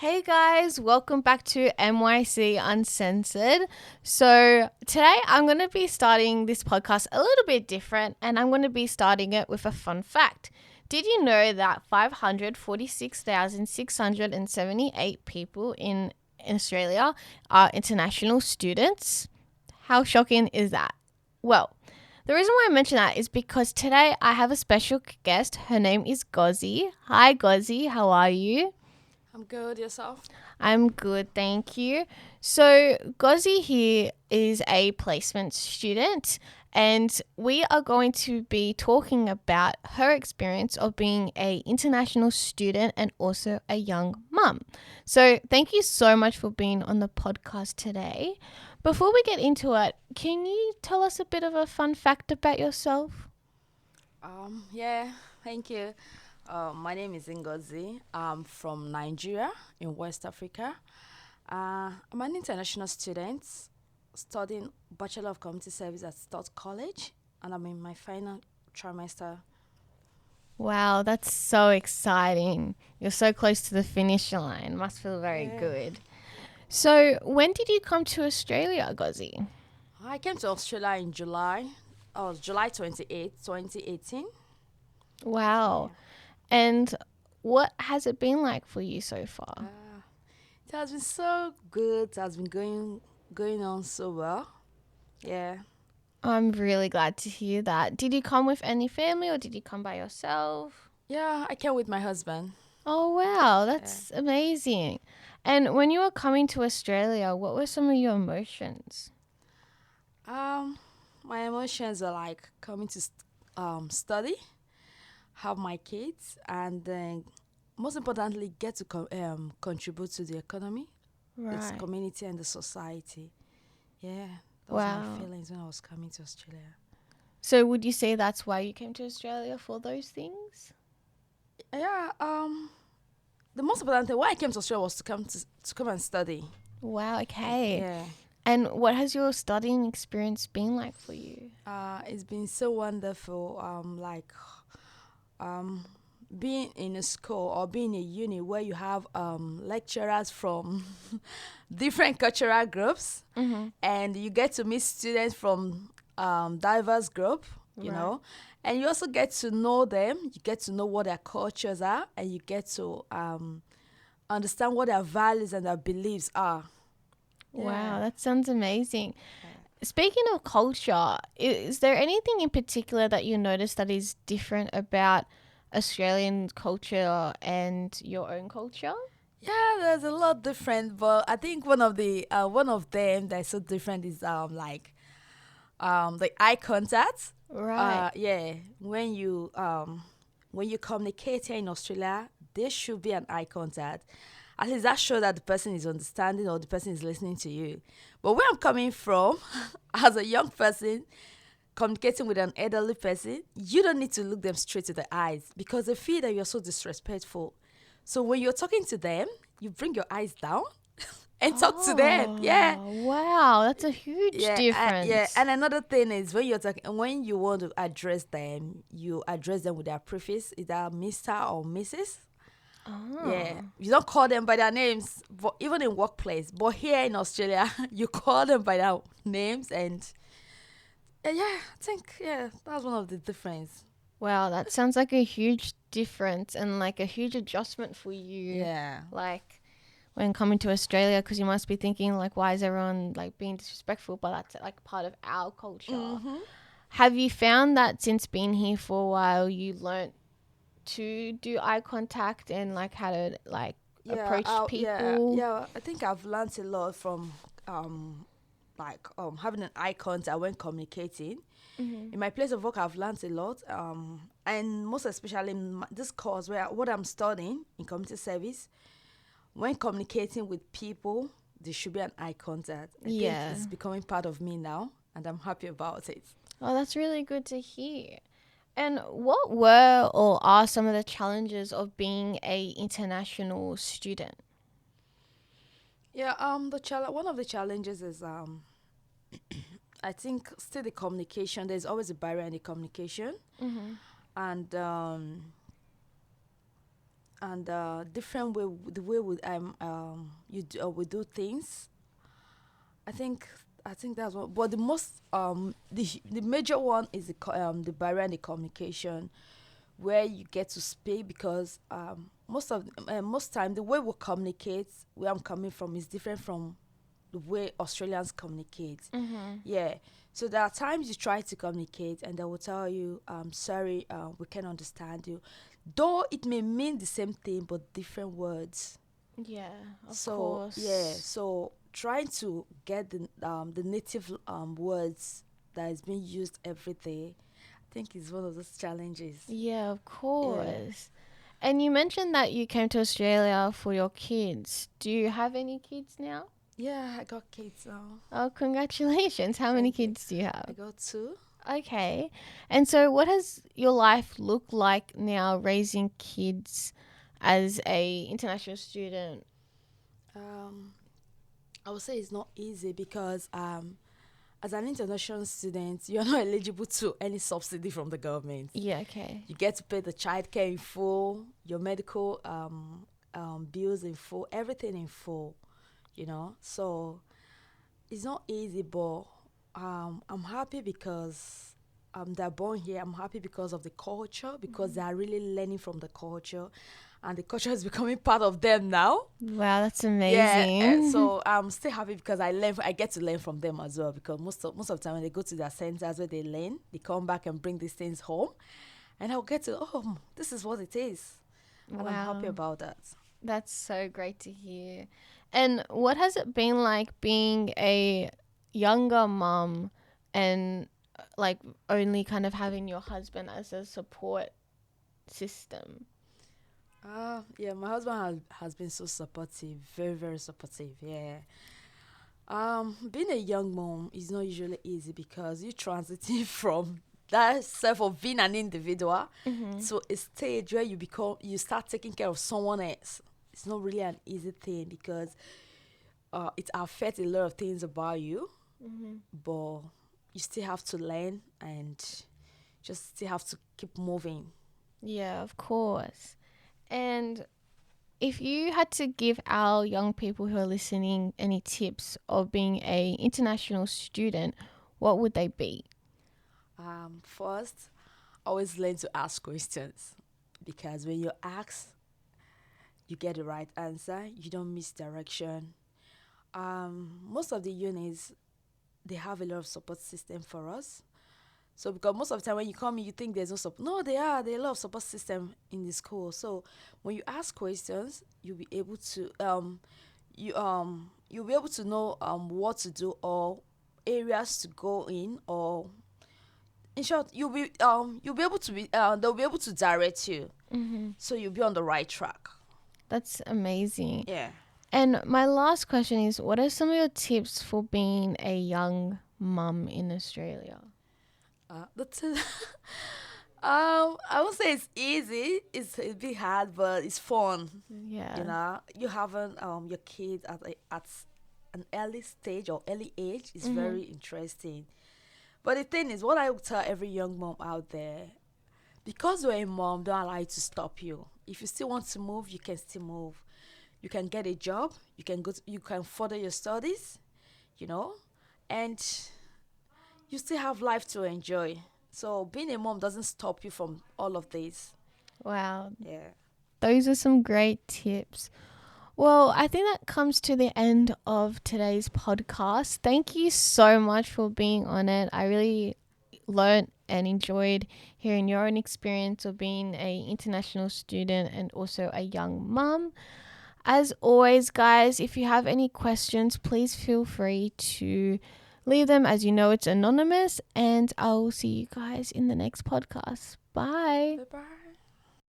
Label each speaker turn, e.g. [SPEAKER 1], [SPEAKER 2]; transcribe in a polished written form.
[SPEAKER 1] Hey guys, welcome back to MYC Uncensored. So, today I'm going to be starting this podcast a little bit different, and I'm going to be starting it with a fun fact. Did you know that 546,678 people in Australia are international students? How shocking is that? Well, the reason why I mention that is because today I have a special guest. Her name is Ngozi. Hi, Ngozi. How are you?
[SPEAKER 2] I'm good. Yourself?
[SPEAKER 1] I'm good, thank you. So, Ngozi here is a placement student, and we are going to be talking about her experience of being a international student and also a young mum. So, thank you so much for being on the podcast today. Before we get into it, can you tell us a bit of a fun fact about yourself?
[SPEAKER 2] Yeah, thank you. My name is Ngozi. I'm from Nigeria in West Africa. I'm an international student studying Bachelor of Community Service at Stott College, and I'm in my final trimester.
[SPEAKER 1] Wow, that's so exciting. You're so close to the finish line. Must feel very
[SPEAKER 2] Yeah.
[SPEAKER 1] good. So, when did you come to Australia, Ngozi?
[SPEAKER 2] I came to Australia in July. July 28th, 2018. Yeah.
[SPEAKER 1] Wow. And what has it been like for you so far?
[SPEAKER 2] It has been so good. It has been going on so well. Yeah.
[SPEAKER 1] I'm really glad to hear that. Did you come with any family or did you come by yourself?
[SPEAKER 2] Yeah, I came with my husband.
[SPEAKER 1] Oh, wow.
[SPEAKER 2] Yeah.
[SPEAKER 1] That's amazing. And when you were coming to Australia, what were some of your emotions?
[SPEAKER 2] Um, my emotions are like coming to study, have my kids, and then most importantly, get to contribute to the economy, its
[SPEAKER 1] Right.
[SPEAKER 2] community, and the society. Yeah, that was my
[SPEAKER 1] Wow.
[SPEAKER 2] feelings when I was coming to Australia.
[SPEAKER 1] So, would you say that's why you came to Australia for those things?
[SPEAKER 2] Yeah. The most important thing why I came to Australia was to come and study.
[SPEAKER 1] Wow, okay.
[SPEAKER 2] Yeah.
[SPEAKER 1] And what has your studying experience been like for you?
[SPEAKER 2] It's been so wonderful. Um, being in a school or being in a uni where you have lecturers from different cultural groups,
[SPEAKER 1] Mm-hmm.
[SPEAKER 2] and you get to meet students from diverse group,
[SPEAKER 1] Right.
[SPEAKER 2] and you also get to know them. You get to know what their cultures are, and you get to understand what their values and their beliefs are.
[SPEAKER 1] Wow,
[SPEAKER 2] Yeah.
[SPEAKER 1] that sounds amazing. Speaking of culture, is there anything in particular that you notice that is different about Australian culture and your own culture?
[SPEAKER 2] Yeah, there's a lot different, but I think one of them that's so different is the eye contact.
[SPEAKER 1] Right.
[SPEAKER 2] Yeah, when you communicate here in Australia, there should be an eye contact. At least that shows that the person is understanding or the person is listening to you. But where I'm coming from, as a young person communicating with an elderly person, you don't need to look them straight to the eyes because they feel that you're so disrespectful. So when you're talking to them, you bring your eyes down and talk to them. Yeah.
[SPEAKER 1] Oh, wow, that's a huge
[SPEAKER 2] Yeah,
[SPEAKER 1] difference.
[SPEAKER 2] and another thing is when you're talking, when you want to address them, you address them with their preface, either Mister or Mrs. Yeah,
[SPEAKER 1] Oh.
[SPEAKER 2] you don't call them by their names, but even in workplace. But here in Australia, you call them by their names, and yeah, I think that's one of the difference.
[SPEAKER 1] Wow, that sounds like a huge difference and like a huge adjustment for you.
[SPEAKER 2] Yeah.
[SPEAKER 1] Like when coming to Australia, because you must be thinking like, why is everyone like being disrespectful? But that's like part of our culture.
[SPEAKER 2] Mm-hmm.
[SPEAKER 1] Have you found that since being here for a while, you learnt to do eye contact and like how to like approach people?
[SPEAKER 2] Yeah. I think I've learned a lot from having an eye contact when communicating.
[SPEAKER 1] Mm-hmm.
[SPEAKER 2] In my place of work, I've learned a lot, and most especially in this course where what I'm studying in community service. When communicating with people, there should be an eye contact. I think
[SPEAKER 1] Yeah.
[SPEAKER 2] it's becoming part of me now, and I'm happy about it.
[SPEAKER 1] Oh, that's really good to hear. And what were or are some of the challenges of being a international student?
[SPEAKER 2] Yeah. One of the challenges is I think still the communication. There's always a barrier in the communication,
[SPEAKER 1] Mm-hmm.
[SPEAKER 2] and and different way, the way we do things. I think I think that's what. But the most the major one is the barrier and the communication, where you get to speak, because most time the way we communicate, where I'm coming from, is different from the way Australians communicate.
[SPEAKER 1] Mm-hmm.
[SPEAKER 2] Yeah. So there are times you try to communicate and they will tell you, sorry, we can understand you. Though it may mean the same thing but different words.
[SPEAKER 1] Yeah, of
[SPEAKER 2] So yeah,
[SPEAKER 1] course.
[SPEAKER 2] so trying to get the native words that is being used every day, I think is one of those challenges.
[SPEAKER 1] Yeah, of
[SPEAKER 2] Yeah.
[SPEAKER 1] course. And you mentioned that you came to Australia for your kids. Do you have any kids now?
[SPEAKER 2] Yeah, I got kids now.
[SPEAKER 1] Oh, congratulations. How many
[SPEAKER 2] Thank you.
[SPEAKER 1] kids do you
[SPEAKER 2] I
[SPEAKER 1] have?
[SPEAKER 2] got two.
[SPEAKER 1] Okay. And so what has your life looked like now raising kids as a international student?
[SPEAKER 2] Um, I would say it's not easy because as an international student, you're not eligible to any subsidy from the government.
[SPEAKER 1] Yeah, okay.
[SPEAKER 2] You get to pay the childcare in full, your medical bills in full, everything in full. So it's not easy, but I'm happy because they're born here. I'm happy because of the culture, because they are really learning from the culture, and the culture is becoming part of them now.
[SPEAKER 1] Wow, that's
[SPEAKER 2] Yeah,
[SPEAKER 1] amazing.
[SPEAKER 2] so I'm still happy because I get to learn from them as well, because most of the time when they go to their centers where they learn, they come back and bring these things home, and I'll get to, oh, this is what it is, and I'm happy
[SPEAKER 1] Wow.
[SPEAKER 2] about that.
[SPEAKER 1] That's so great to hear. And what has it been like being a younger mum and like only kind of having your husband as a support system?
[SPEAKER 2] Yeah, my husband has been so supportive, very, very supportive. Yeah. Being a young mom is not usually easy because you transiting from that self of being an individual
[SPEAKER 1] Mm-hmm.
[SPEAKER 2] to a stage where you start taking care of someone else. It's not really an easy thing because it affects a lot of things about you,
[SPEAKER 1] Mm-hmm.
[SPEAKER 2] but you still have to learn and just still have to keep moving.
[SPEAKER 1] Yeah, of course. And if you had to give our young people who are listening any tips of being a international student, what would they be?
[SPEAKER 2] First, always learn to ask questions, because when you ask, you get the right answer. You don't miss direction. Most of the unis, they have a lot of support system for us. So because most of the time when you come in, you think there's no support. No, there are a lot of support system in the school. So when you ask questions, you'll be able to you'll be able to know what to do, or areas to go in, or in short, you'll be able to be they'll be able to direct you,
[SPEAKER 1] Mm-hmm.
[SPEAKER 2] so you'll be on the right track.
[SPEAKER 1] That's amazing.
[SPEAKER 2] Yeah.
[SPEAKER 1] And my last question is, what are some of your tips for being a young mum in Australia?
[SPEAKER 2] That's it. I won't say it's easy. It's a bit hard, but it's fun.
[SPEAKER 1] Yeah.
[SPEAKER 2] You having your kid at an early stage or early age is
[SPEAKER 1] Mm-hmm.
[SPEAKER 2] very interesting. But the thing is, what I would tell every young mom out there, because you're a mom, don't allow it to stop you. If you still want to move, you can still move. You can get a job. You can further your studies. You know, and you still have life to enjoy. So being a mom doesn't stop you from all of this.
[SPEAKER 1] Wow.
[SPEAKER 2] Yeah.
[SPEAKER 1] Those are some great tips. Well, I think that comes to the end of today's podcast. Thank you so much for being on it. I really learned and enjoyed hearing your own experience of being a international student and also a young mum. As always, guys, if you have any questions, please feel free to leave them. As you know, it's anonymous, and I'll see you guys in the next podcast. Bye.
[SPEAKER 2] Bye bye.